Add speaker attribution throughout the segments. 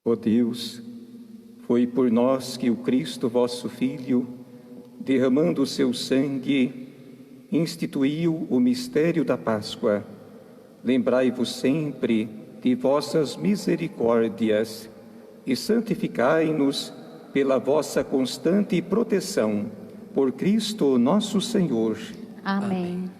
Speaker 1: Ó Deus, foi por nós que o Cristo, vosso Filho, derramando o seu sangue, instituiu o mistério da Páscoa. Lembrai-vos sempre de vossas misericórdias e santificai-nos pela vossa constante proteção. Por Cristo nosso Senhor.
Speaker 2: Amém.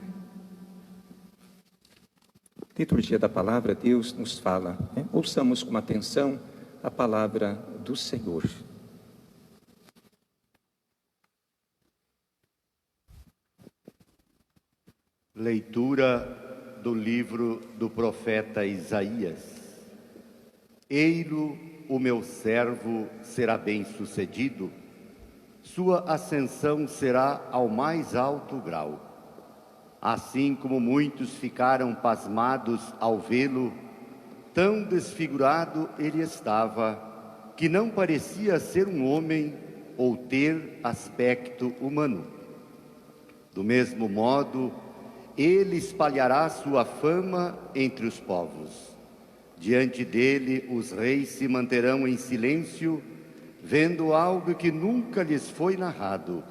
Speaker 1: Liturgia da Palavra, Deus nos fala, né? Ouçamos com atenção a palavra do Senhor.
Speaker 3: Leitura do livro do profeta Isaías. Ei-lo, o meu servo será bem-sucedido, sua ascensão será ao mais alto grau. Assim como muitos ficaram pasmados ao vê-lo, tão desfigurado ele estava, que não parecia ser um homem ou ter aspecto humano. Do mesmo modo, ele espalhará sua fama entre os povos. Diante dele, os reis se manterão em silêncio, vendo algo que nunca lhes foi narrado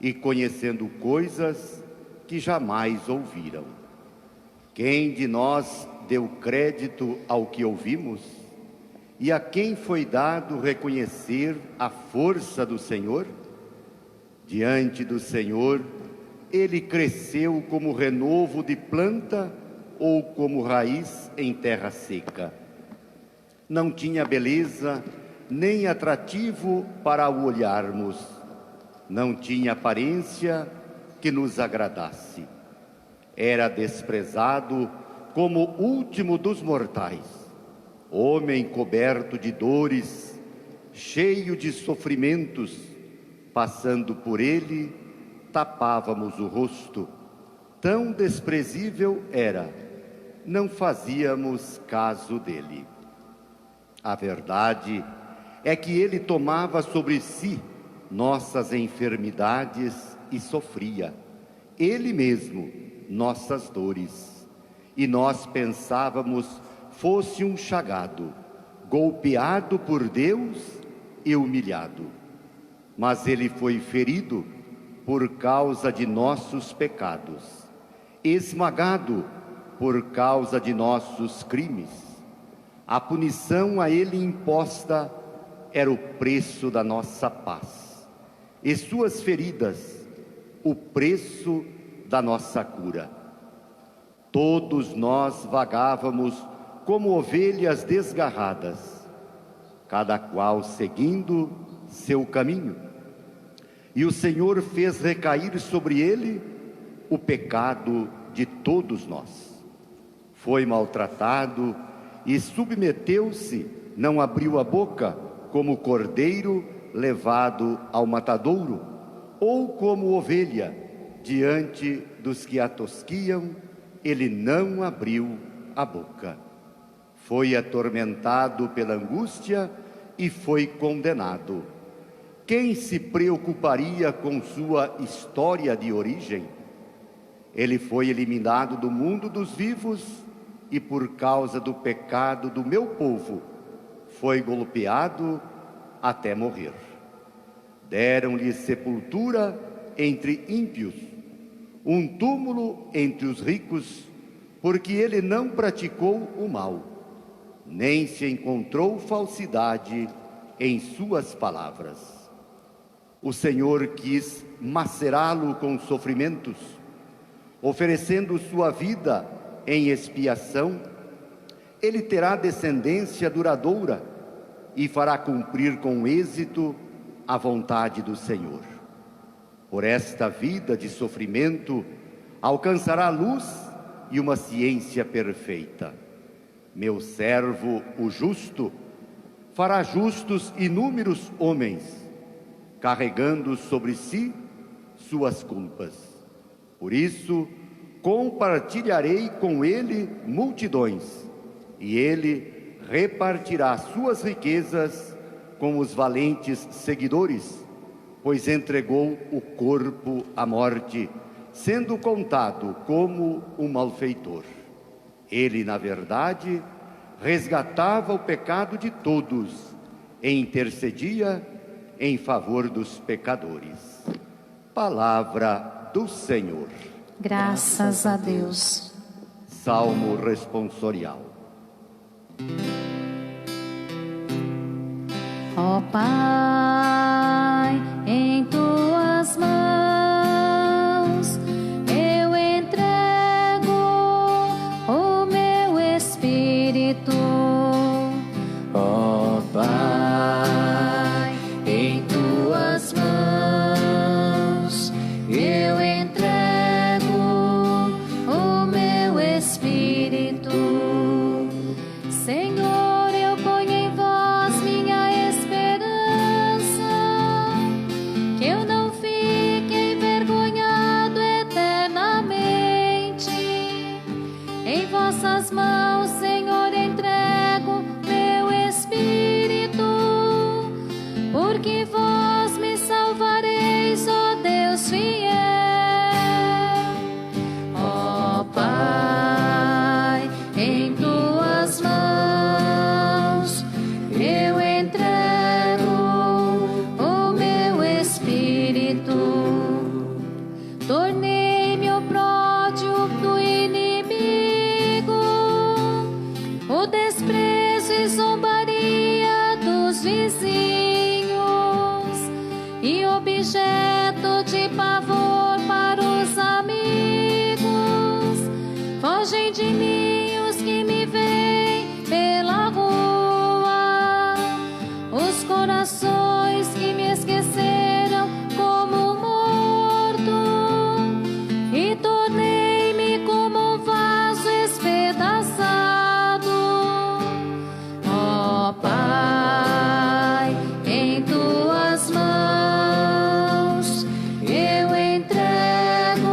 Speaker 3: e conhecendo coisas que jamais ouviram. Quem de nós deu crédito ao que ouvimos? E a quem foi dado reconhecer a força do Senhor? Diante do Senhor, ele cresceu como renovo de planta ou como raiz em terra seca. Não tinha beleza nem atrativo para o olharmos. Não tinha aparência que nos agradasse. Era desprezado como o último dos mortais, homem coberto de dores, cheio de sofrimentos. Passando por ele, tapávamos o rosto. Tão desprezível era, não fazíamos caso dele. A verdade é que ele tomava sobre si nossas enfermidades e sofria, ele mesmo, nossas dores. E nós pensávamos fosse um chagado, golpeado por Deus e humilhado. Mas ele foi ferido por causa de nossos pecados, esmagado por causa de nossos crimes. A punição a ele imposta era o preço da nossa paz, e suas feridas o preço da nossa cura. Todos nós vagávamos como ovelhas desgarradas, cada qual seguindo seu caminho. E o Senhor fez recair sobre ele o pecado de todos nós. Foi maltratado e submeteu-se, não abriu a boca, como cordeiro levado ao matadouro, ou como ovelha, diante dos que a tosquiam, ele não abriu a boca. Foi atormentado pela angústia e foi condenado. Quem se preocuparia com sua história de origem? Ele foi eliminado do mundo dos vivos e por causa do pecado do meu povo, foi golpeado até morrer. Deram-lhe sepultura entre ímpios, um túmulo entre os ricos, porque ele não praticou o mal, nem se encontrou falsidade em suas palavras. O Senhor quis macerá-lo com sofrimentos, oferecendo sua vida em expiação. Ele terá descendência duradoura e fará cumprir com êxito a vontade do Senhor. Por esta vida de sofrimento, alcançará luz e uma ciência perfeita. Meu servo, o justo, fará justos inúmeros homens, carregando sobre si suas culpas. Por isso, compartilharei com ele multidões, e ele repartirá suas riquezas com os valentes seguidores, pois entregou o corpo à morte, sendo contado como um malfeitor. Ele, na verdade, resgatava o pecado de todos e intercedia em favor dos pecadores. Palavra do Senhor.
Speaker 2: Graças a Deus.
Speaker 3: Salmo responsorial.
Speaker 2: Ó Pai, em tuas mãos eu entrego o meu espírito. Ó Pai, em tuas mãos eu entrego o meu espírito. Senhor, eu ponho em vós minha esperança, que eu não fique envergonhado eternamente. Em vossas mãos, Senhor, entrego meu espírito, porque vós me salvareis, ó Deus fiel. Ó Pai, em tuas mãos eu entrego o meu espírito. Tornei-me opróbrio do inimigo, o desprezo e zombaria dos vizinhos, e objeto de pavor para os amigos. Fogem de mim os que me veem pela rua, os corações que me esqueceram como morto, e tornei-me como um vaso espedaçado. Ó Pai, em tuas mãos eu entrego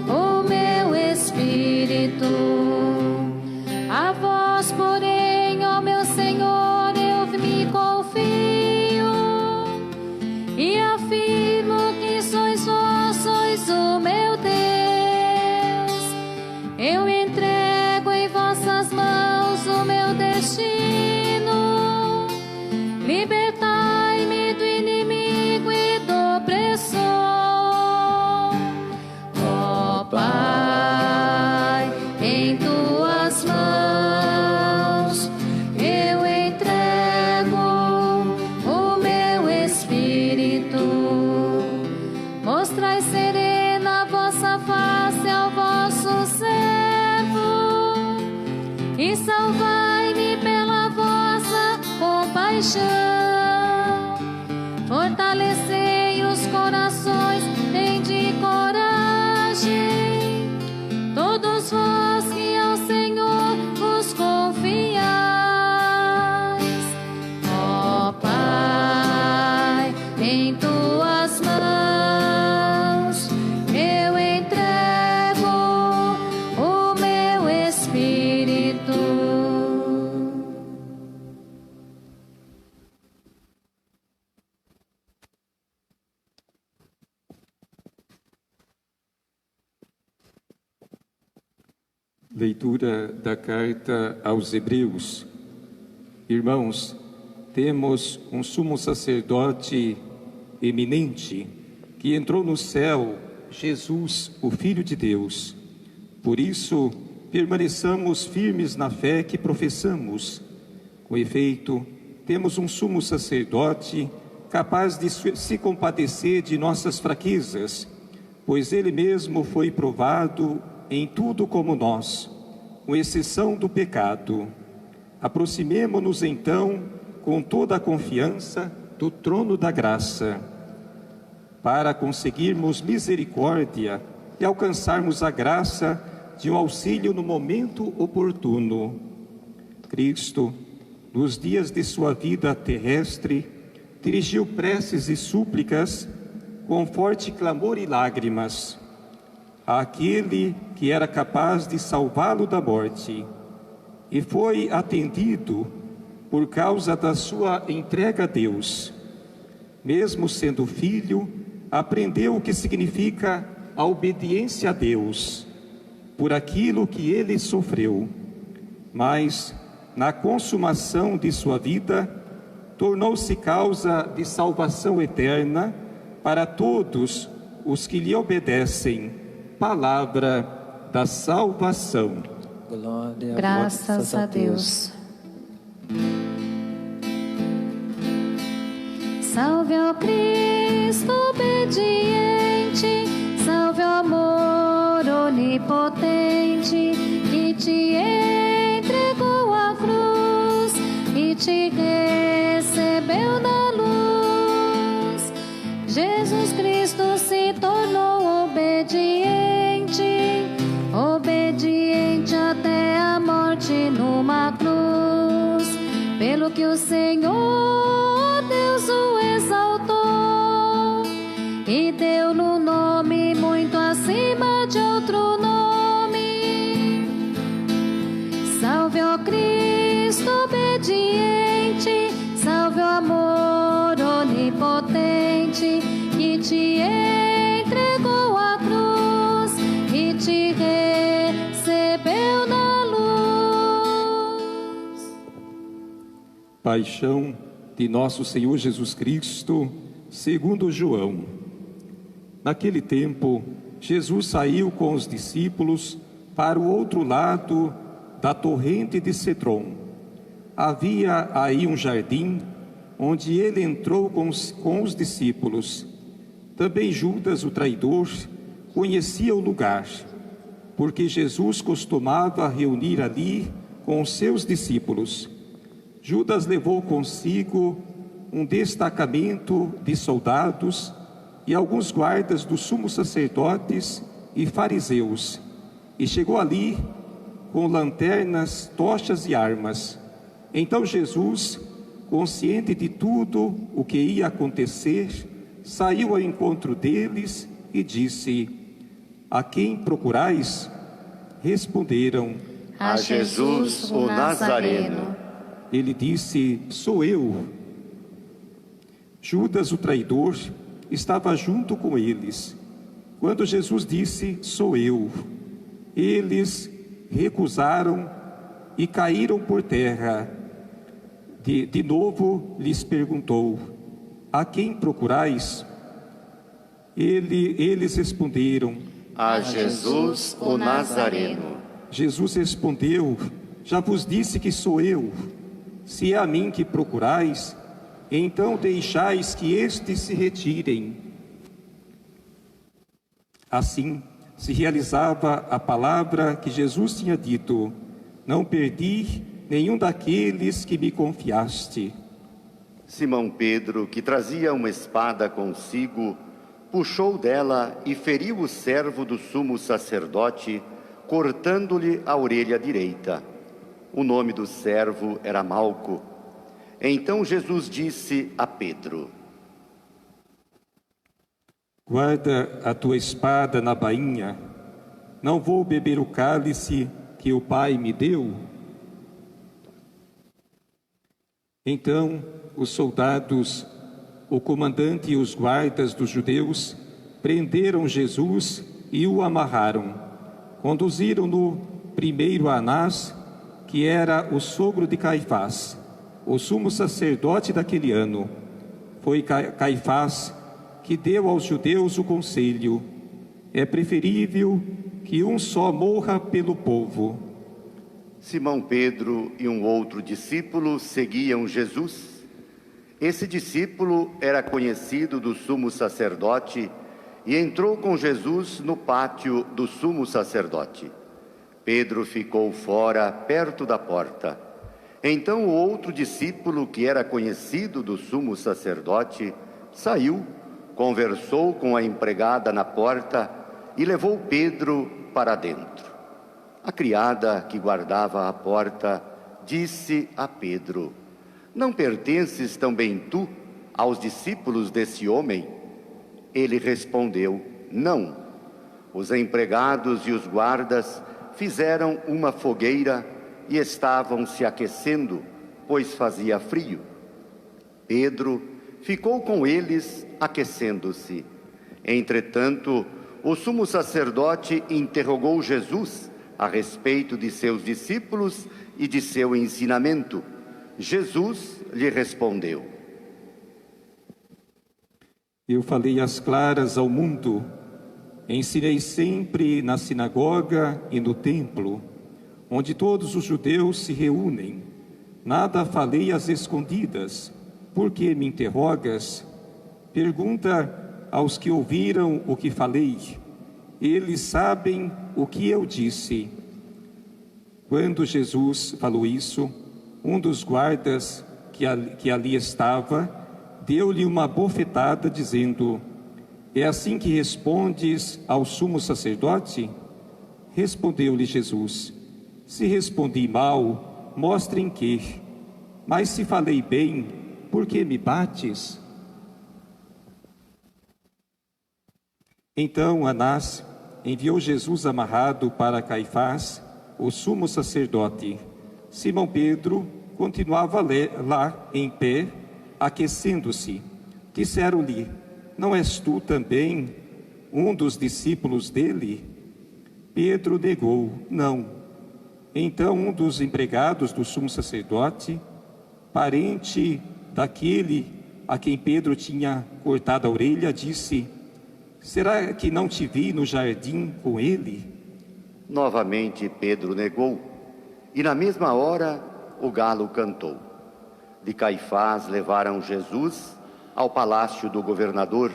Speaker 2: o meu espírito. A vós, porém, ó meu Senhor, eu me confio e afirmo que sois vós, sois o meu Deus. Eu entrego em vossas mãos o meu destino. Libertai-me do inimigo e do opressor. Ó Pai, em tuas mãos eu entrego o meu espírito. Mostrai serena a vossa face ao vosso servo e salvai-me pela vossa compaixão. Fortalecei os corações, tende coragem, todos vós que ao Senhor vos confiais. Ó Pai, em tuas mãos eu entrego o meu espírito.
Speaker 1: Leitura da carta aos Hebreus. Irmãos, temos um sumo sacerdote eminente que entrou no céu, Jesus, o Filho de Deus. Por isso, permaneçamos firmes na fé que professamos. Com efeito, temos um sumo sacerdote capaz de se compadecer de nossas fraquezas, pois ele mesmo foi provado em tudo como nós, com exceção do pecado. Aproximemo-nos então com toda a confiança do trono da graça, para conseguirmos misericórdia e alcançarmos a graça de um auxílio no momento oportuno. Cristo, nos dias de sua vida terrestre, dirigiu preces e súplicas com forte clamor e lágrimas àquele que era capaz de salvá-lo da morte, e foi atendido por causa da sua entrega a Deus. Mesmo sendo filho, aprendeu o que significa a obediência a Deus, por aquilo que ele sofreu. Mas, na consumação de sua vida, tornou-se causa de salvação eterna para todos os que lhe obedecem. Palavra da salvação.
Speaker 4: Glória
Speaker 2: Graças a Deus. Salve ao Cristo obediente, salve ao amor onipotente, que te entregou a cruz e te recebeu na luz. Jesus Cristo se tornou obediente, obediente até a morte numa cruz, pelo que o Senhor Deus o exaltou e deu-lhe um nome muito acima de outro nome. Salve ao Cristo obediente, salve o amor onipotente, que te entregou a cruz e te recebeu na luz.
Speaker 1: Paixão de nosso Senhor Jesus Cristo, segundo João. Naquele tempo, Jesus saiu com os discípulos para o outro lado da torrente de Cedron. Havia aí um jardim, onde ele entrou com os discípulos. Também Judas, o traidor, conhecia o lugar, porque Jesus costumava reunir ali com os seus discípulos. Judas levou consigo um destacamento de soldados e alguns guardas dos sumos sacerdotes e fariseus, e chegou ali com lanternas, tochas e armas. Então Jesus, consciente de tudo o que ia acontecer, saiu ao encontro deles e disse: a quem procurais? Responderam:
Speaker 3: A Jesus, o Nazareno.
Speaker 1: Ele disse: sou eu. Judas, o traidor, estava junto com eles. Quando Jesus disse: sou eu, eles recusaram e caíram por terra. De novo lhes perguntou: a quem procurais? Eles responderam:
Speaker 3: A Jesus, o Nazareno.
Speaker 1: Jesus respondeu: já vos disse que sou eu. Se é a mim que procurais, então deixais que estes se retirem. Assim se realizava a palavra que Jesus tinha dito: não perdi nenhum daqueles que me confiaste.
Speaker 3: Simão Pedro, que trazia uma espada consigo, puxou dela e feriu o servo do sumo sacerdote, cortando-lhe a orelha direita. O nome do servo era Malco. Então Jesus disse a Pedro:
Speaker 1: guarda a tua espada na bainha. Não vou beber o cálice que o Pai me deu? Então os soldados, o comandante e os guardas dos judeus prenderam Jesus e o amarraram. Conduziram-no primeiro a Anás, que era o sogro de Caifás, o sumo sacerdote daquele ano. Foi Caifás que deu aos judeus o conselho: é preferível que um só morra pelo povo.
Speaker 3: Simão Pedro e um outro discípulo seguiam Jesus. Esse discípulo era conhecido do sumo sacerdote e entrou com Jesus no pátio do sumo sacerdote. Pedro ficou fora, perto da porta. Então o outro discípulo, que era conhecido do sumo sacerdote, saiu, conversou com a empregada na porta e levou Pedro para dentro. A criada que guardava a porta disse a Pedro: não pertences também tu aos discípulos desse homem? Ele respondeu: não. Os empregados e os guardas fizeram uma fogueira e estavam se aquecendo, pois fazia frio. Pedro ficou com eles aquecendo-se. Entretanto, o sumo sacerdote interrogou Jesus, a respeito de seus discípulos e de seu ensinamento. Jesus lhe respondeu:
Speaker 1: Eu falei às claras ao mundo, ensinei sempre na sinagoga e no templo, onde todos os judeus se reúnem. Nada falei às escondidas. Por que me interrogas? Pergunta aos que ouviram o que falei. Eles sabem o que eu disse. Quando Jesus falou isso, um dos guardas que ali estava, deu-lhe uma bofetada, dizendo: É assim que respondes ao sumo sacerdote? Respondeu-lhe Jesus: Se respondi mal, mostrem que. Mas se falei bem, por que me bates? Então Anás enviou Jesus amarrado para Caifás, o sumo sacerdote. Simão Pedro continuava lá em pé, aquecendo-se. Disseram-lhe: Não és tu também um dos discípulos dele? Pedro negou: Não. Então um dos empregados do sumo sacerdote, parente daquele a quem Pedro tinha cortado a orelha, disse: Será que não te vi no jardim com ele?
Speaker 3: Novamente Pedro negou, e na mesma hora o galo cantou. De Caifás levaram Jesus ao palácio do governador.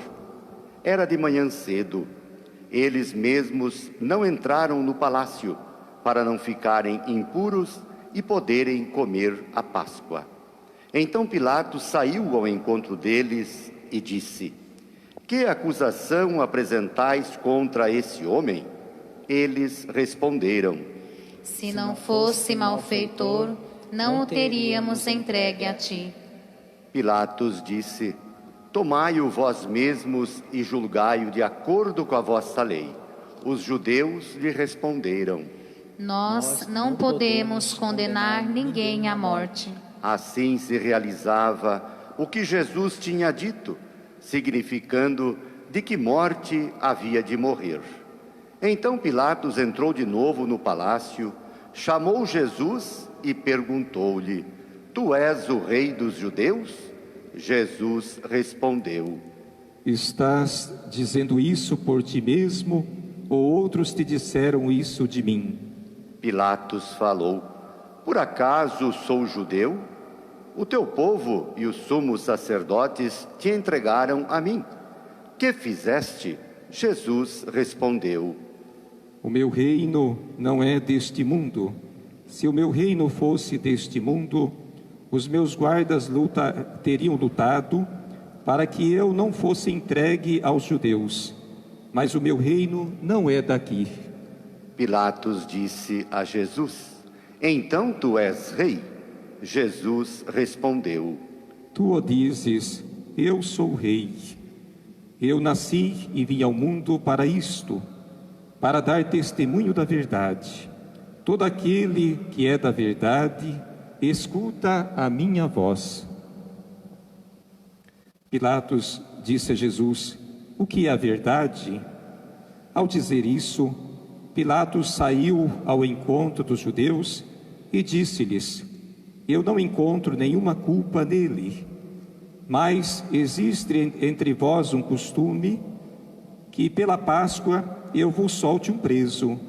Speaker 3: Era de manhã cedo. Eles mesmos não entraram no palácio, para não ficarem impuros e poderem comer a Páscoa. Então Pilatos saiu ao encontro deles e disse: Que acusação apresentais contra esse homem? Eles responderam:
Speaker 2: Se não fosse malfeitor, não o teríamos entregue a ti.
Speaker 3: Pilatos disse: Tomai-o vós mesmos e julgai-o de acordo com a vossa lei. Os judeus lhe responderam:
Speaker 2: Nós não podemos condenar ninguém à morte.
Speaker 3: Assim se realizava o que Jesus tinha dito, significando de que morte havia de morrer. Então Pilatos entrou de novo no palácio, chamou Jesus e perguntou-lhe: Tu és o rei dos judeus? Jesus respondeu:
Speaker 1: Estás dizendo isso por ti mesmo, ou outros te disseram isso de mim?
Speaker 3: Pilatos falou: Por acaso sou judeu? O teu povo e os sumos sacerdotes te entregaram a mim. Que fizeste? Jesus respondeu:
Speaker 1: O meu reino não é deste mundo. Se o meu reino fosse deste mundo, os meus guardas teriam lutado para que eu não fosse entregue aos judeus. Mas o meu reino não é daqui.
Speaker 3: Pilatos disse a Jesus: Então tu és rei? Jesus respondeu:
Speaker 1: Tu o dizes, eu sou rei. Eu nasci e vim ao mundo para isto, para dar testemunho da verdade. Todo aquele que é da verdade, escuta a minha voz. Pilatos disse a Jesus: O que é a verdade? Ao dizer isso, Pilatos saiu ao encontro dos judeus e disse-lhes: Eu não encontro nenhuma culpa nele, mas existe entre vós um costume que pela Páscoa eu vos solte um preso.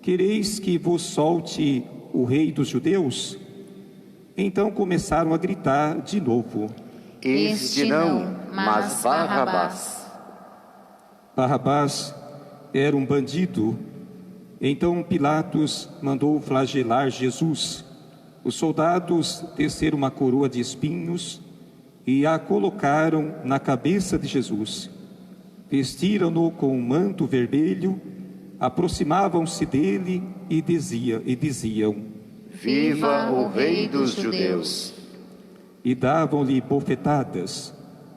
Speaker 1: Quereis que vos solte o rei dos judeus? Então começaram a gritar de novo:
Speaker 3: Este não, mas Barrabás.
Speaker 1: Barrabás era um bandido. Então Pilatos mandou flagelar Jesus. Os soldados teceram uma coroa de espinhos e a colocaram na cabeça de Jesus. Vestiram-no com um manto vermelho, aproximavam-se dele e diziam:
Speaker 2: Viva o Rei dos Judeus!
Speaker 1: E davam-lhe bofetadas.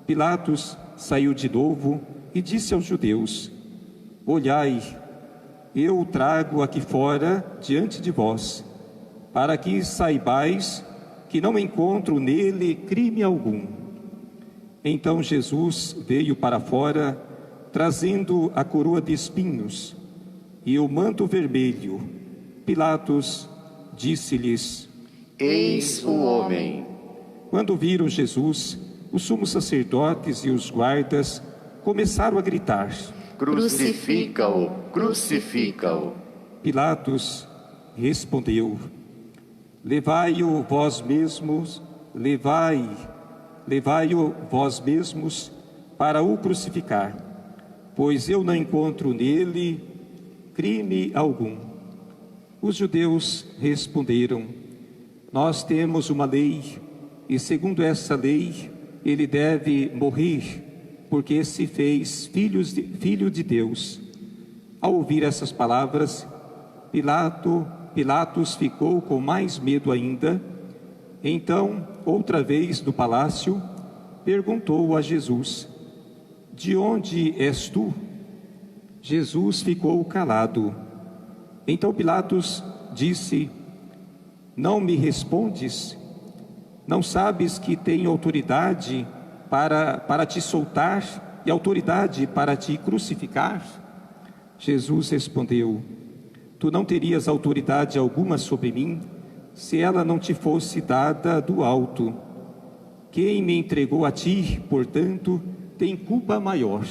Speaker 1: Pilatos saiu de novo e disse aos judeus: Olhai, eu o trago aqui fora diante de vós, para que saibais que não encontro nele crime algum. Então Jesus veio para fora, trazendo a coroa de espinhos e o manto vermelho. Pilatos disse-lhes:
Speaker 3: Eis o homem.
Speaker 1: Quando viram Jesus, os sumos sacerdotes e os guardas começaram a gritar:
Speaker 3: Crucifica-o, crucifica-o.
Speaker 1: Pilatos respondeu: Levai-o vós mesmos, levai-o vós mesmos para o crucificar, pois eu não encontro nele crime algum. Os judeus responderam: Nós temos uma lei, e segundo essa lei, ele deve morrer, porque se fez filho de Deus. Ao ouvir essas palavras, Pilatos ficou com mais medo ainda. Então, outra vez no palácio, perguntou a Jesus: De onde és tu? Jesus ficou calado. Então Pilatos disse: Não me respondes? Não sabes que tenho autoridade para te soltar e autoridade para te crucificar? Jesus respondeu: Tu não terias autoridade alguma sobre mim, se ela não te fosse dada do alto. Quem me entregou a ti, portanto, tem culpa maior.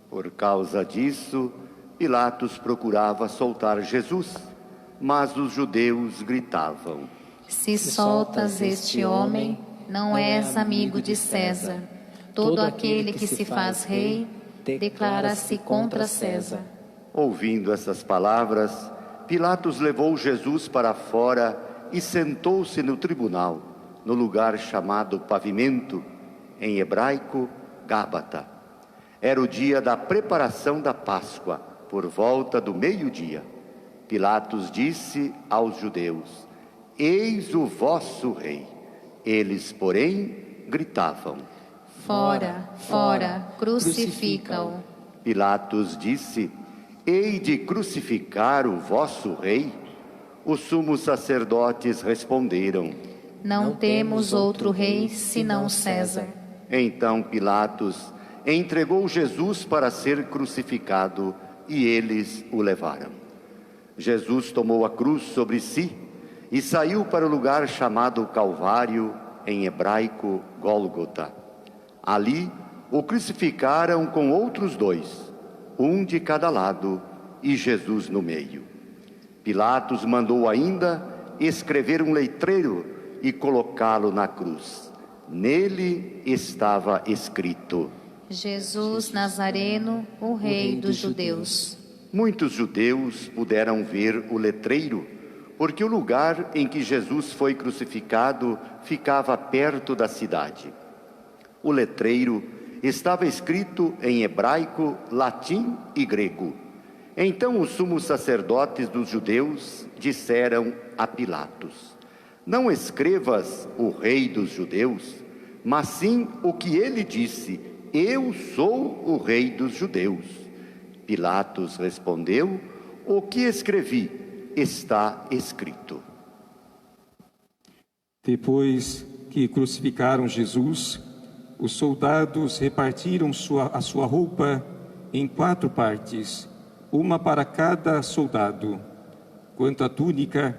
Speaker 3: Por causa disso, Pilatos procurava soltar Jesus, mas os judeus gritavam:
Speaker 2: Se soltas este homem, não és amigo de César. Todo aquele que se faz rei, declara-se contra César.
Speaker 3: Ouvindo essas palavras, Pilatos levou Jesus para fora e sentou-se no tribunal, no lugar chamado Pavimento, em hebraico, Gábata. Era o dia da preparação da Páscoa, por volta do meio-dia. Pilatos disse aos judeus: Eis o vosso rei. Eles, porém, gritavam:
Speaker 2: Fora, fora, crucifica-o.
Speaker 3: Pilatos disse: Hei de crucificar o vosso rei? Os sumos sacerdotes responderam:
Speaker 2: Não temos outro rei senão César.
Speaker 3: Então Pilatos entregou Jesus para ser crucificado e eles o levaram. Jesus tomou a cruz sobre si e saiu para o lugar chamado Calvário, em hebraico Gólgota. Ali o crucificaram com outros dois, um de cada lado e Jesus no meio. Pilatos mandou ainda escrever um letreiro e colocá-lo na cruz. Nele estava escrito:
Speaker 2: Jesus Nazareno, o Rei dos Judeus.
Speaker 3: Muitos judeus puderam ver o letreiro, porque o lugar em que Jesus foi crucificado ficava perto da cidade. O letreiro estava escrito em hebraico, latim e grego. Então os sumos sacerdotes dos judeus disseram a Pilatos: Não escrevas o Rei dos Judeus, mas sim o que ele disse: Eu sou o Rei dos Judeus. Pilatos respondeu: O que escrevi está escrito.
Speaker 1: Depois que crucificaram Jesus, os soldados repartiram a sua roupa em 4 partes, uma para cada soldado. Quanto à túnica,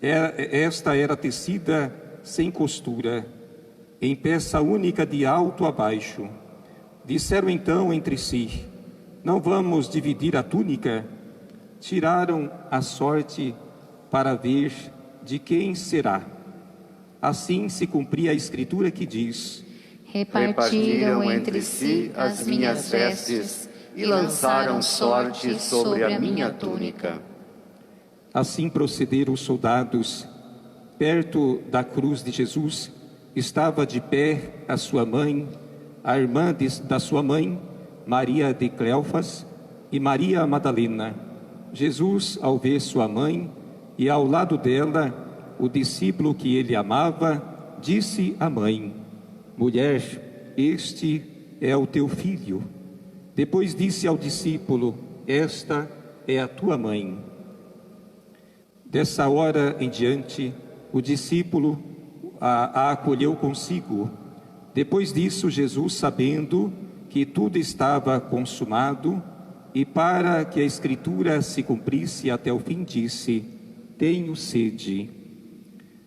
Speaker 1: esta era tecida sem costura, em peça única de alto a baixo. Disseram então entre si: Não vamos dividir a túnica? Tiraram a sorte para ver de quem será. Assim se cumpria a escritura que diz:
Speaker 2: Repartiram entre si as minhas vestes e lançaram sorte sobre a minha túnica.
Speaker 1: Assim procederam os soldados. Perto da cruz de Jesus estava de pé a sua mãe, a irmã da sua mãe, Maria de Cleofas, e Maria Madalena. Jesus, ao ver sua mãe e ao lado dela o discípulo que ele amava, disse à mãe: Mulher, este é o teu filho. Depois disse ao discípulo: Esta é a tua mãe. Dessa hora em diante, o discípulo a acolheu consigo. Depois disso, Jesus, sabendo que tudo estava consumado, e para que a Escritura se cumprisse até o fim, disse: tenho sede.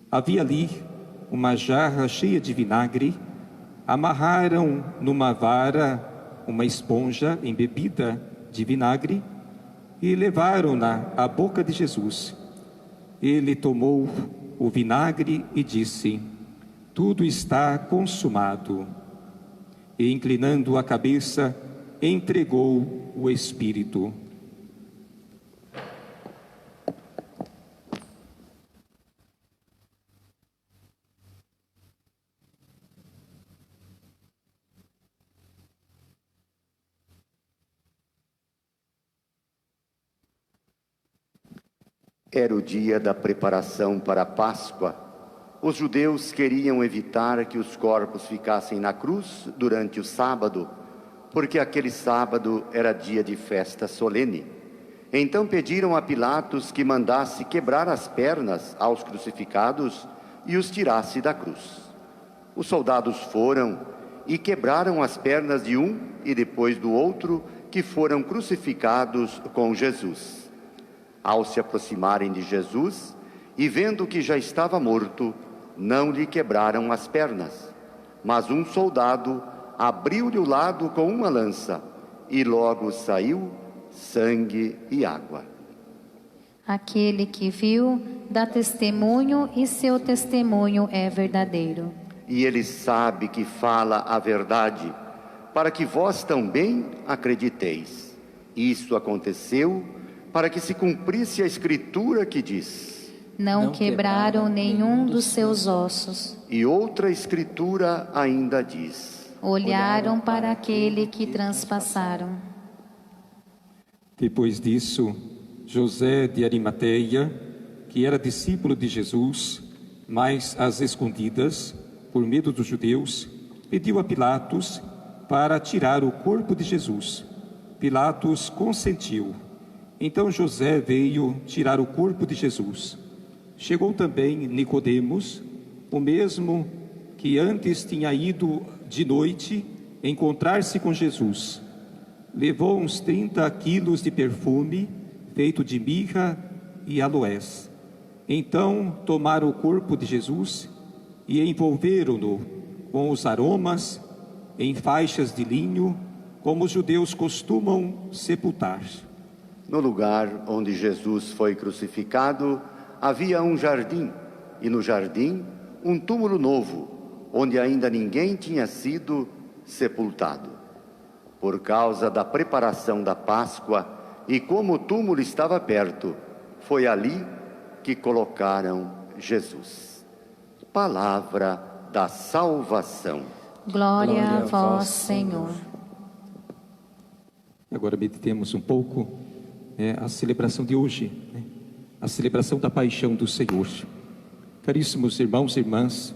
Speaker 1: Havia ali uma jarra cheia de vinagre, amarraram numa vara uma esponja embebida de vinagre e levaram-na à boca de Jesus. Ele tomou o vinagre e disse: tudo está consumado. E, inclinando a cabeça, entregou o Espírito.
Speaker 3: Era o dia da preparação para a Páscoa. Os judeus queriam evitar que os corpos ficassem na cruz durante o sábado, porque aquele sábado era dia de festa solene. Então pediram a Pilatos que mandasse quebrar as pernas aos crucificados e os tirasse da cruz. Os soldados foram e quebraram as pernas de um e depois do outro, que foram crucificados com Jesus. Ao se aproximarem de Jesus e vendo que já estava morto, não lhe quebraram as pernas, mas um soldado abriu-lhe o lado com uma lança e logo saiu sangue e água.
Speaker 2: Aquele que viu dá testemunho e seu testemunho é verdadeiro.
Speaker 3: E ele sabe que fala a verdade, para que vós também acrediteis. Isso aconteceu para que se cumprisse a Escritura que diz:
Speaker 2: não quebraram nenhum dos seus ossos.
Speaker 3: E outra Escritura ainda diz:
Speaker 2: olharam para aquele que transpassaram.
Speaker 1: Depois disso, José de Arimateia, que era discípulo de Jesus, mas às escondidas, por medo dos judeus, pediu a Pilatos para tirar o corpo de Jesus. Pilatos consentiu. Então José veio tirar o corpo de Jesus. Chegou também Nicodemos, o mesmo que antes tinha ido de noite encontrar-se com Jesus. Levou uns 30 quilos de perfume feito de mirra e aloés. Então tomaram o corpo de Jesus e envolveram-no com os aromas em faixas de linho, como os judeus costumam sepultar.
Speaker 3: No lugar onde Jesus foi crucificado, havia um jardim, e no jardim um túmulo novo, onde ainda ninguém tinha sido sepultado. Por causa da preparação da Páscoa, e como o túmulo estava perto, foi ali que colocaram Jesus. Palavra da salvação.
Speaker 2: Glória a vós, Senhor.
Speaker 1: Agora meditemos um pouco a celebração de hoje, a celebração da paixão do Senhor. Caríssimos irmãos e irmãs,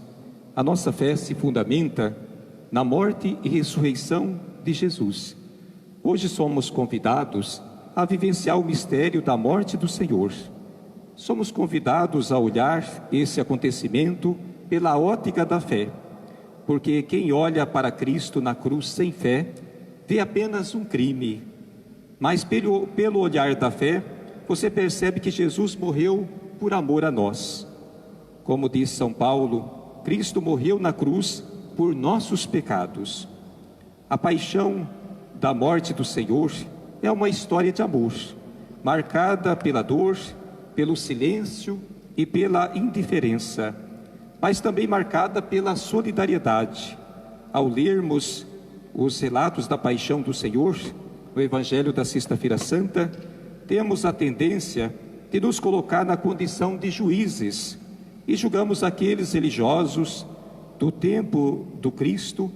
Speaker 1: a nossa fé se fundamenta na morte e ressurreição de Jesus. Hoje somos convidados a vivenciar o mistério da morte do Senhor. Somos convidados a olhar esse acontecimento pela ótica da fé, porque quem olha para Cristo na cruz sem fé, vê apenas um crime. Mas pelo olhar da fé, você percebe que Jesus morreu por amor a nós. Como diz São Paulo, Cristo morreu na cruz por nossos pecados. A paixão da morte do Senhor é uma história de amor, marcada pela dor, pelo silêncio e pela indiferença, mas também marcada pela solidariedade. Ao lermos os relatos da paixão do Senhor, no Evangelho da Sexta-feira Santa, temos a tendência de nos colocar na condição de juízes e julgamos aqueles religiosos do tempo do Cristo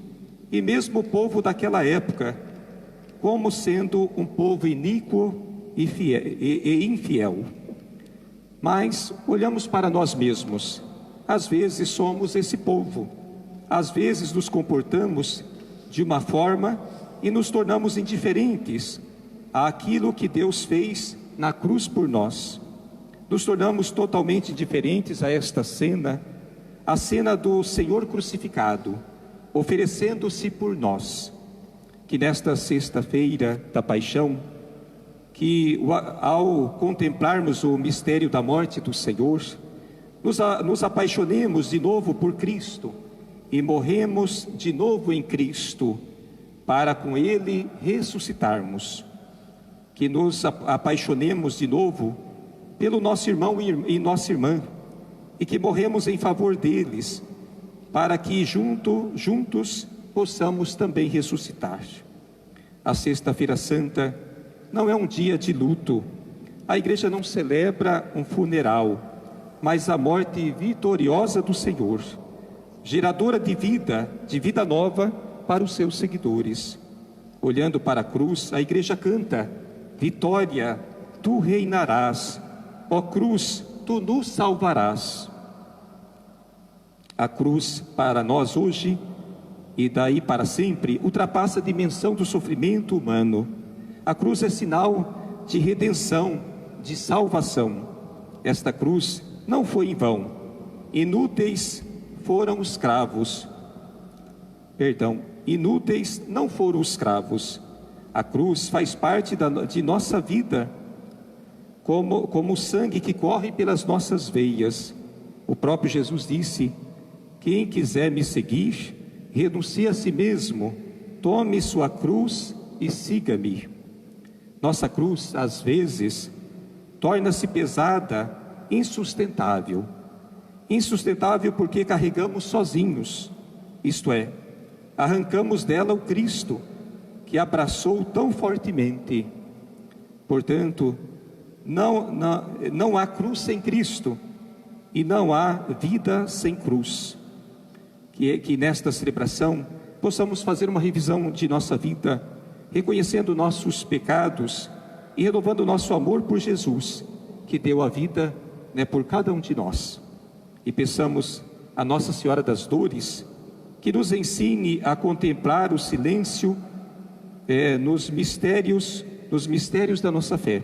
Speaker 1: e mesmo o povo daquela época como sendo um povo iníquo e infiel. Mas olhamos para nós mesmos. Às vezes somos esse povo. Às vezes nos comportamos de uma forma e nos tornamos indiferentes àquilo que Deus fez na cruz por nós. Nos tornamos totalmente indiferentes a esta cena, a cena do Senhor crucificado, oferecendo-se por nós. Que nesta sexta-feira da paixão, que ao contemplarmos o mistério da morte do Senhor, nos apaixonemos de novo por Cristo e morremos de novo em Cristo, para com Ele ressuscitarmos. Que nos apaixonemos de novo pelo nosso irmão e nossa irmã, e que morremos em favor deles, para que juntos possamos também ressuscitar. A Sexta-feira Santa não é um dia de luto. A igreja não celebra um funeral, mas a morte vitoriosa do Senhor, geradora de vida nova para os seus seguidores. Olhando para a cruz, a igreja canta: vitória, tu reinarás, ó cruz, tu nos salvarás. A cruz para nós hoje e daí para sempre ultrapassa a dimensão do sofrimento humano. A cruz é sinal de redenção, de salvação. Esta cruz não foi em vão. Inúteis foram os cravos. Inúteis não foram os cravos. A cruz faz parte de nossa vida, como o sangue que corre pelas nossas veias. O próprio Jesus disse: quem quiser me seguir, renuncie a si mesmo, tome sua cruz e siga-me. Nossa cruz, às vezes, torna-se pesada, insustentável. Insustentável porque carregamos sozinhos, isto é, arrancamos dela o Cristo, que abraçou tão fortemente. Portanto, não há cruz sem Cristo, e não há vida sem cruz. Que nesta celebração possamos fazer uma revisão de nossa vida, reconhecendo nossos pecados e renovando nosso amor por Jesus, que deu a vida, por cada um de nós. E peçamos a Nossa Senhora das Dores que nos ensine a contemplar o silêncio nos mistérios da nossa fé,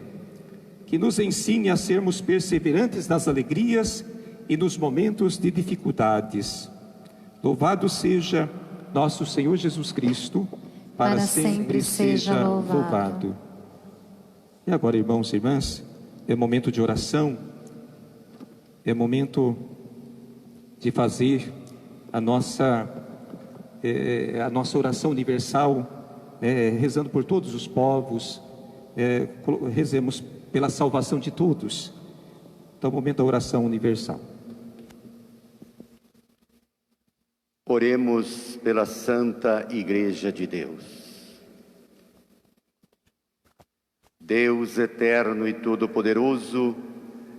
Speaker 1: que nos ensine a sermos perseverantes nas alegrias e nos momentos de dificuldades. Louvado seja nosso Senhor Jesus Cristo, para sempre seja louvado. E agora, irmãos e irmãs, é momento de oração, é momento de fazer a nossa oração universal, rezando por todos os povos, rezemos pela salvação de todos. Então, é o momento da oração universal.
Speaker 3: Oremos pela Santa Igreja de Deus. Deus eterno e todo-poderoso,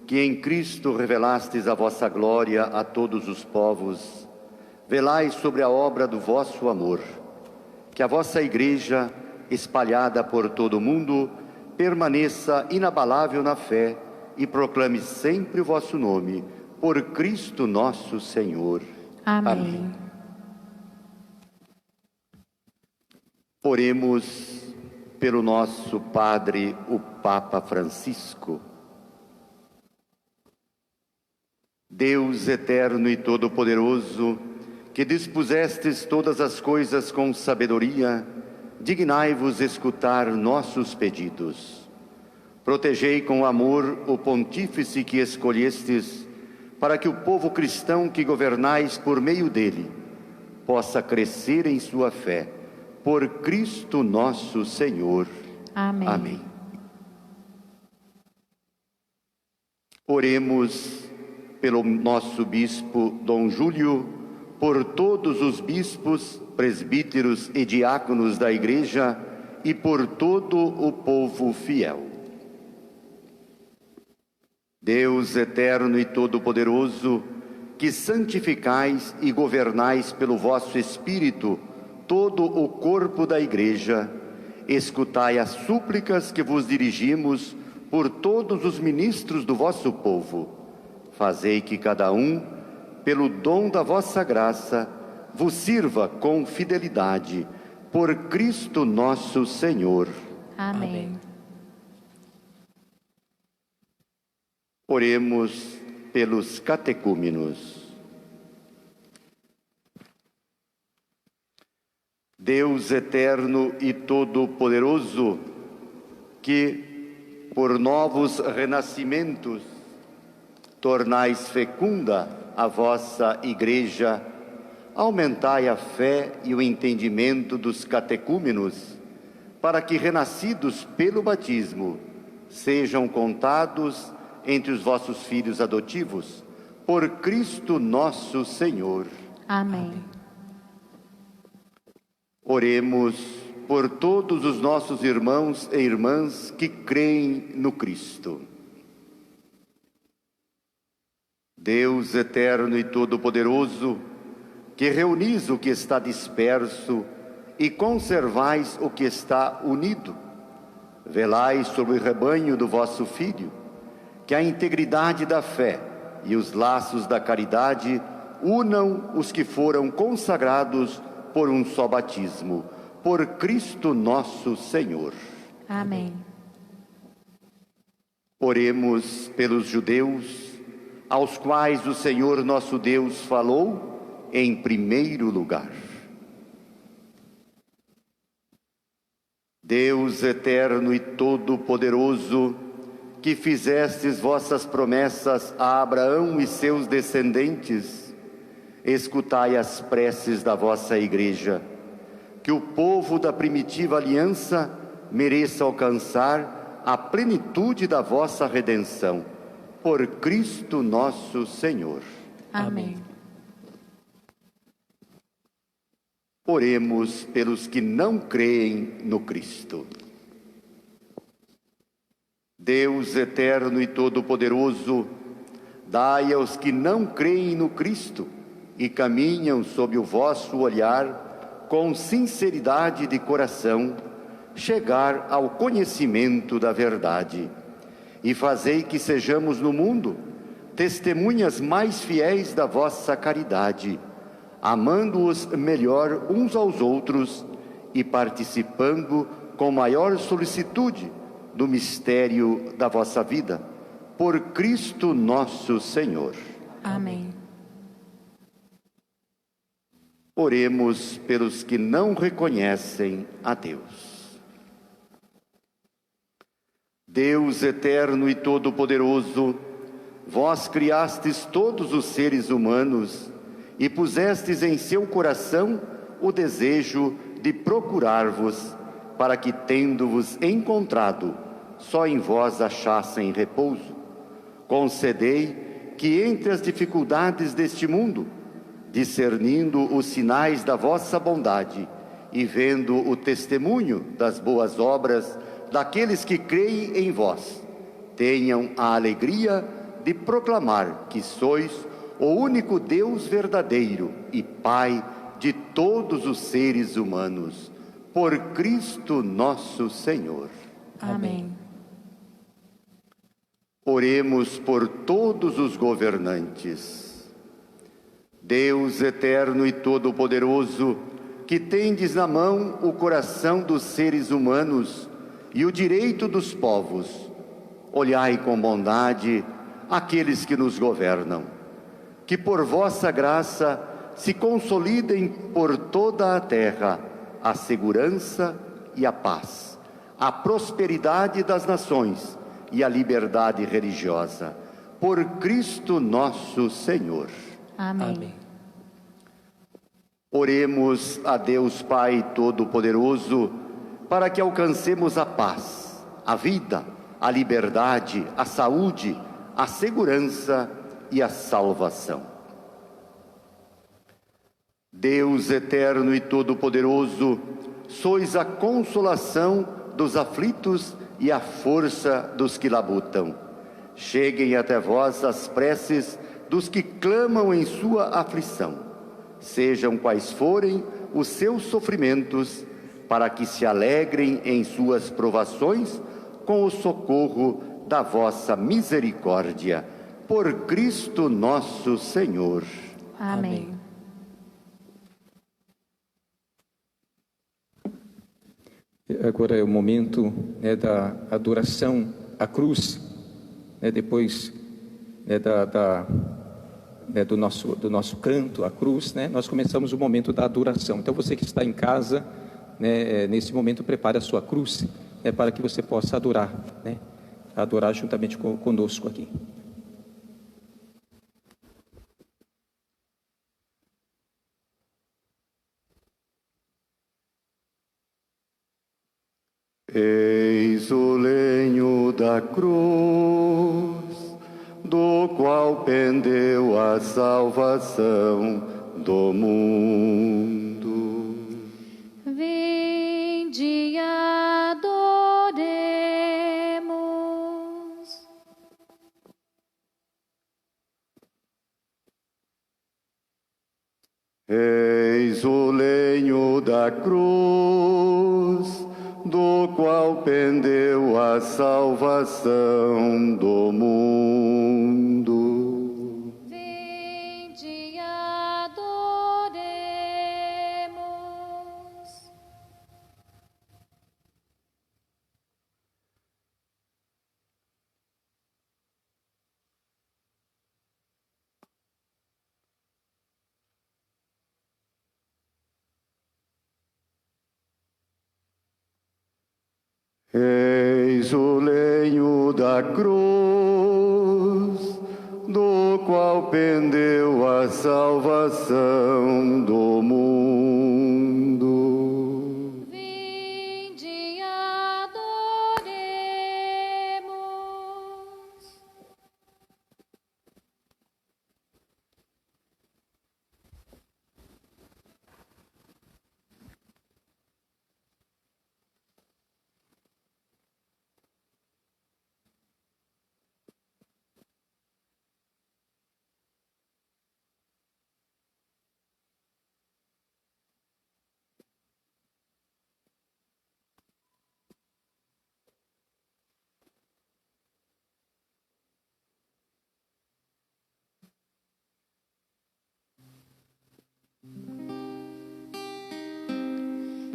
Speaker 3: que em Cristo revelastes a vossa glória a todos os povos, velai sobre a obra do vosso amor, que a vossa Igreja, espalhada por todo o mundo, permaneça inabalável na fé e proclame sempre o vosso nome, por Cristo nosso Senhor.
Speaker 2: Amém.
Speaker 3: Oremos pelo nosso Padre, o Papa Francisco. Deus eterno e todo-poderoso, que dispusestes todas as coisas com sabedoria, dignai-vos escutar nossos pedidos. Protegei com amor o pontífice que escolhestes, para que o povo cristão que governais por meio dele possa crescer em sua fé. Por Cristo nosso Senhor.
Speaker 2: Amém.
Speaker 3: Amém. Oremos pelo nosso bispo Dom Júlio, por todos os bispos, presbíteros e diáconos da Igreja e por todo o povo fiel. Deus eterno e todo-poderoso, que santificais e governais pelo vosso Espírito todo o corpo da Igreja, escutai as súplicas que vos dirigimos por todos os ministros do vosso povo. Fazei que cada um, pelo dom da vossa graça, vos sirva com fidelidade, por Cristo nosso Senhor.
Speaker 2: Amém.
Speaker 3: Oremos pelos catecúmenos. Deus eterno e todo-poderoso, que por novos renascimentos, tornais fecunda a vossa Igreja, aumentai a fé e o entendimento dos catecúmenos, para que, renascidos pelo batismo, sejam contados entre os vossos filhos adotivos, por Cristo nosso Senhor.
Speaker 2: Amém.
Speaker 3: Oremos por todos os nossos irmãos e irmãs que creem no Cristo. Deus eterno e todo-poderoso, que reunis o que está disperso e conservais o que está unido, velai sobre o rebanho do vosso Filho, que a integridade da fé e os laços da caridade unam os que foram consagrados por um só batismo, por Cristo nosso Senhor.
Speaker 2: Amém.
Speaker 3: Oremos pelos judeus, aos quais o Senhor nosso Deus falou em primeiro lugar. Deus eterno e todo-poderoso, que fizestes vossas promessas a Abraão e seus descendentes, escutai as preces da vossa Igreja, que o povo da primitiva aliança mereça alcançar a plenitude da vossa redenção, por Cristo nosso Senhor.
Speaker 2: Amém.
Speaker 3: Oremos pelos que não creem no Cristo. Deus eterno e todo-poderoso, dai aos que não creem no Cristo e caminham sob o vosso olhar, com sinceridade de coração, chegar ao conhecimento da verdade. E fazei que sejamos no mundo testemunhas mais fiéis da vossa caridade, amando-os melhor uns aos outros e participando com maior solicitude do mistério da vossa vida, por Cristo nosso Senhor.
Speaker 2: Amém.
Speaker 3: Oremos pelos que não reconhecem a Deus. Deus eterno e todo-poderoso, vós criastes todos os seres humanos e pusestes em seu coração o desejo de procurar-vos, para que, tendo-vos encontrado, só em vós achassem repouso. Concedei que, entre as dificuldades deste mundo, discernindo os sinais da vossa bondade e vendo o testemunho das boas obras daqueles que creem em vós, tenham a alegria de proclamar que sois o único Deus verdadeiro e Pai de todos os seres humanos, por Cristo nosso Senhor.
Speaker 2: Amém.
Speaker 3: Oremos por todos os governantes. Deus eterno e todo-poderoso, que tendes na mão o coração dos seres humanos e o direito dos povos, olhai com bondade aqueles que nos governam, que por vossa graça se consolidem por toda a terra a segurança e a paz, a prosperidade das nações e a liberdade religiosa, por Cristo nosso Senhor.
Speaker 2: Amém.
Speaker 3: Oremos a Deus Pai Todo-Poderoso, para que alcancemos a paz, a vida, a liberdade, a saúde, a segurança e a salvação. Deus eterno e todo-poderoso, sois a consolação dos aflitos e a força dos que labutam. Cheguem até vós as preces dos que clamam em sua aflição, sejam quais forem os seus sofrimentos, para que se alegrem em suas provações com o socorro da vossa misericórdia, por Cristo nosso Senhor.
Speaker 2: Amém.
Speaker 1: Agora é o momento da adoração à cruz, depois do nosso canto à cruz, nós começamos o momento da adoração. Então você que está em casa, nesse momento prepare a sua cruz, para que você possa adorar, adorar juntamente conosco aqui.
Speaker 3: Eis o lenho da cruz, do qual pendeu a salvação do mundo.
Speaker 2: Vinde e adoremos.
Speaker 3: Eis o lenho da cruz, do qual pendeu a salvação do mundo.
Speaker 2: Vinde e adoremos.
Speaker 3: Eis o lenho da cruz, do qual pendeu a salvação do mundo.
Speaker 2: Vinde e adoremos.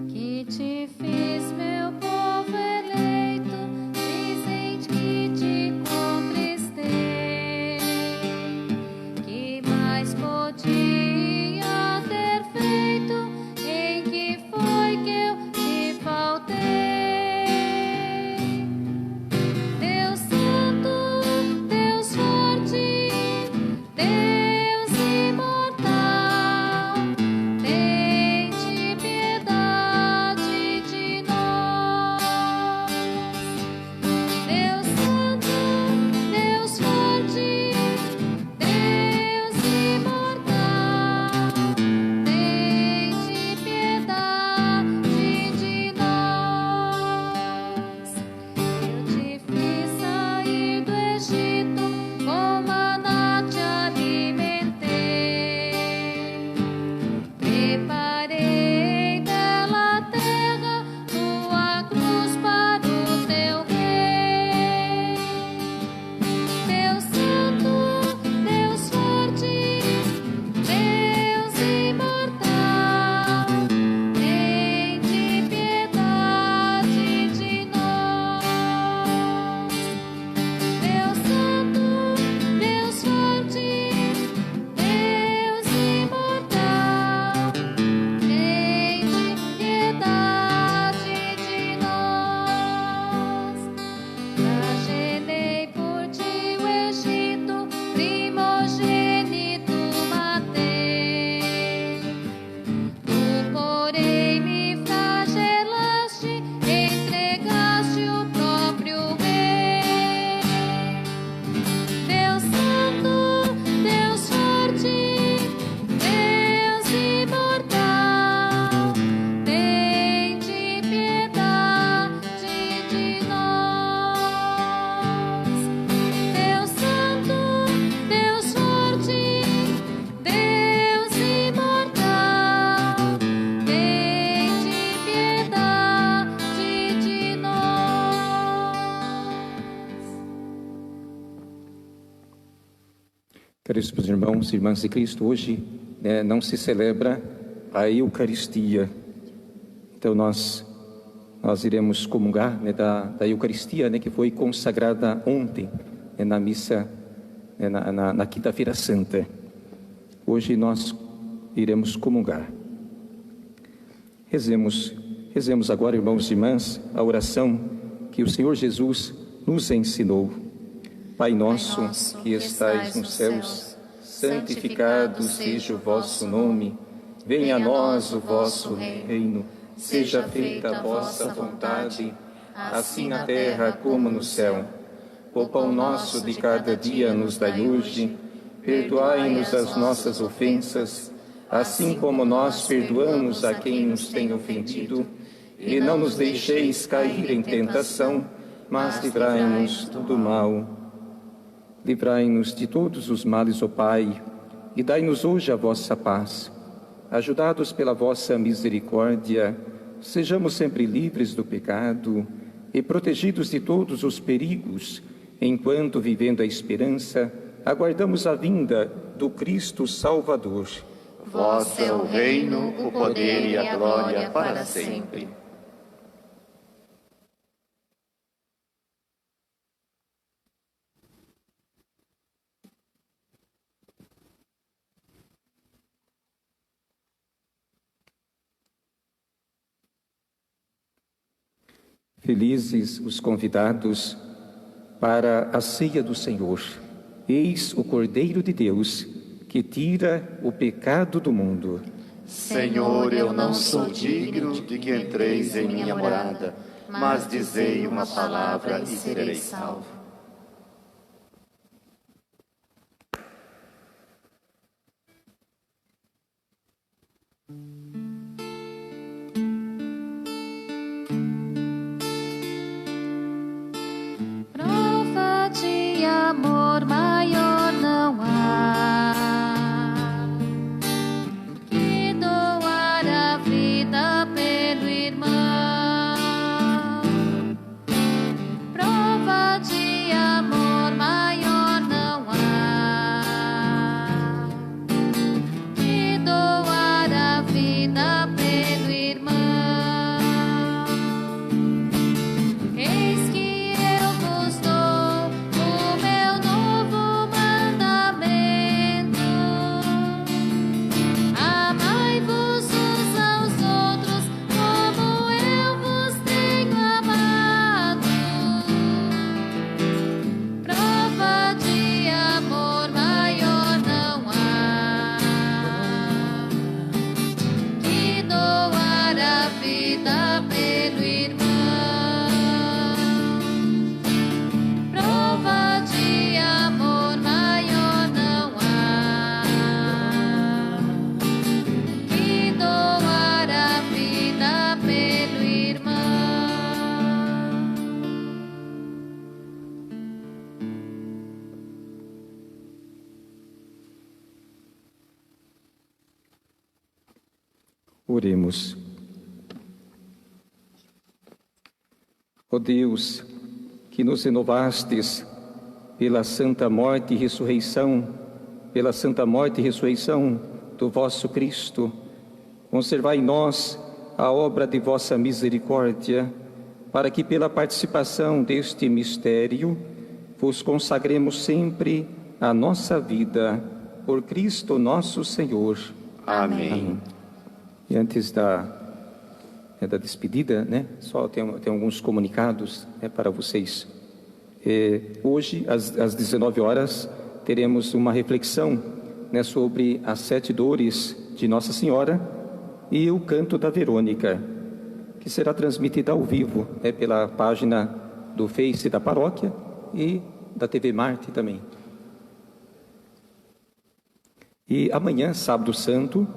Speaker 2: Que te fiz, meu povo eleito, dizem que te contristei. Que mais podia ter feito? Em que foi que eu te faltei? Deus Santo, Deus forte, Deus imortal, tende piedade de nós. Deus Santo, Deus forte, Deus imortal, tende piedade de nós. Eu te fiz sair do Egito, com maná te alimentei. Preparei bela terra, tua cruz para o teu rei. Deus Santo, Deus forte, Deus imortal, tende piedade de nós. Deus Santo, Deus forte, Deus imortal, tende piedade de nós. Flagellei por ti o Egito, primogênito matei. Tu, porém, me flagelaste, entregaste o próprio rei. Deus Santo, Deus forte, Deus imortal, tende piedade de nós. Deus Santo, Deus forte, Deus imortal, tende piedade de nós.
Speaker 1: Caríssimos irmãos e irmãs de Cristo, hoje não se celebra a Eucaristia. Então nós iremos comungar da Eucaristia, que foi consagrada ontem, na missa, na Quinta-feira Santa. Hoje nós iremos comungar. Rezemos agora, irmãos e irmãs, a oração que o Senhor Jesus nos ensinou. Pai nosso, que estais nos céus, santificado seja o vosso nome. Venha a nós o vosso reino. Seja feita a vossa vontade, assim na terra como no céu. O pão nosso de cada dia nos dai hoje. Perdoai-nos as nossas ofensas, assim como nós perdoamos a quem nos tem ofendido. E não nos deixeis cair em tentação, mas livrai-nos do mal. Livrai-nos de todos os males, ó Pai, e dai-nos hoje a vossa paz. Ajudados pela vossa misericórdia, sejamos sempre livres do pecado e protegidos de todos os perigos, enquanto, vivendo a esperança, aguardamos a vinda do Cristo Salvador.
Speaker 3: Vosso é o reino, o poder e a glória para sempre.
Speaker 1: Felizes os convidados para a ceia do Senhor. Eis o Cordeiro de Deus, que tira o pecado do mundo.
Speaker 3: Senhor, eu não sou digno de que entreis em minha morada, mas dizei uma palavra e serei salvo.
Speaker 2: Prova de amor maior não há que doar a vida pelo irmão. Prova de amor maior não há que doar a vida pelo irmão. Eis que eu vos dou o meu novo mandamento: amai-vos uns aos outros como eu vos tenho amado. Prova de amor maior não há que doar a vida pelo irmão. Prova de amor maior não há que doar a vida pelo irmão.
Speaker 1: Oremos. Ó Deus, que nos renovastes pela santa morte e ressurreição, do vosso Cristo, conservai em nós a obra de vossa misericórdia, para que pela participação deste mistério vos consagremos sempre a nossa vida, por Cristo nosso Senhor.
Speaker 3: Amém.
Speaker 1: E antes da despedida, né, só tem alguns comunicados, né, para vocês. Hoje, às 19 horas, teremos uma reflexão, né, sobre as 7 dores de Nossa Senhora e o canto da Verônica, que será transmitida ao vivo, né, pela página do Face da paróquia e da TV Marte também. E amanhã, sábado santo,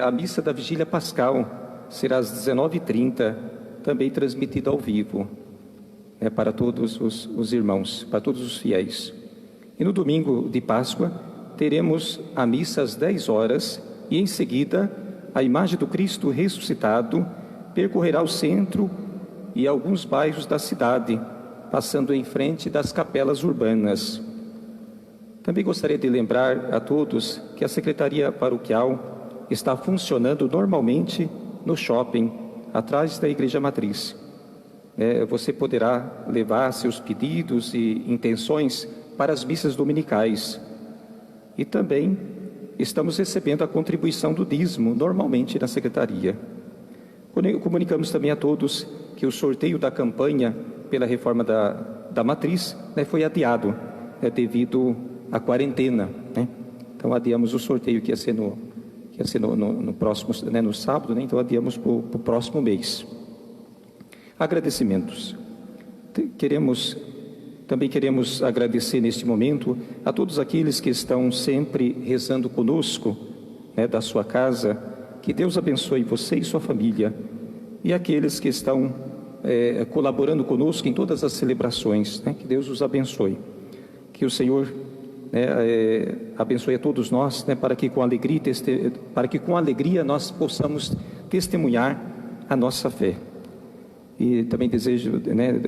Speaker 1: a missa da Vigília Pascal será às 19h30, também transmitida ao vivo, né, para todos os irmãos, para todos os fiéis. E no domingo de Páscoa, teremos a missa às 10 horas e, em seguida, a imagem do Cristo ressuscitado percorrerá o centro e alguns bairros da cidade, passando em frente das capelas urbanas. Também gostaria de lembrar a todos que a Secretaria Paroquial está funcionando normalmente no shopping, atrás da Igreja Matriz. Você poderá levar seus pedidos e intenções para as missas dominicais. E também estamos recebendo a contribuição do dízimo normalmente na Secretaria. Comunicamos também a todos que o sorteio da campanha pela reforma da matriz, né, foi adiado, né, devido à quarentena, né? Então adiamos o sorteio que ia ser no próximo, né, no sábado, né? Então adiamos para o próximo mês. Agradecimentos. Também queremos agradecer neste momento a todos aqueles que estão sempre rezando conosco, né, da sua casa. Que Deus abençoe você e sua família. E aqueles que estão colaborando conosco em todas as celebrações, né, que Deus os abençoe. Que o Senhor, né, abençoe a todos nós, né, para que com alegria nós possamos testemunhar a nossa fé. E também desejo, né,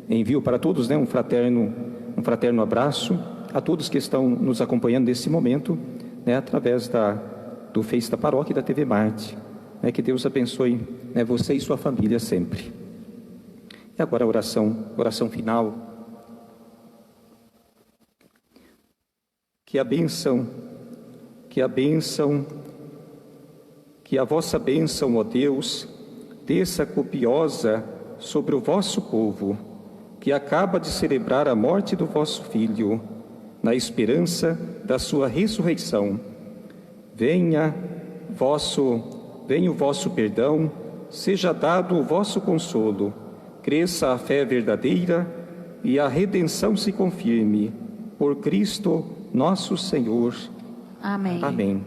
Speaker 1: envio para todos, né, um fraterno abraço a todos que estão nos acompanhando nesse momento, né, através do Face da Paróquia e da TV Marte. Né, que Deus abençoe, né, você e sua família sempre. E agora a oração final. Que a vossa bênção, ó Deus, desça copiosa sobre o vosso povo, que acaba de celebrar a morte do vosso Filho, na esperança da sua ressurreição. Venha o vosso perdão, seja dado o vosso consolo, cresça a fé verdadeira e a redenção se confirme. Por Cristo nosso Senhor.
Speaker 2: Amém.
Speaker 1: Amém.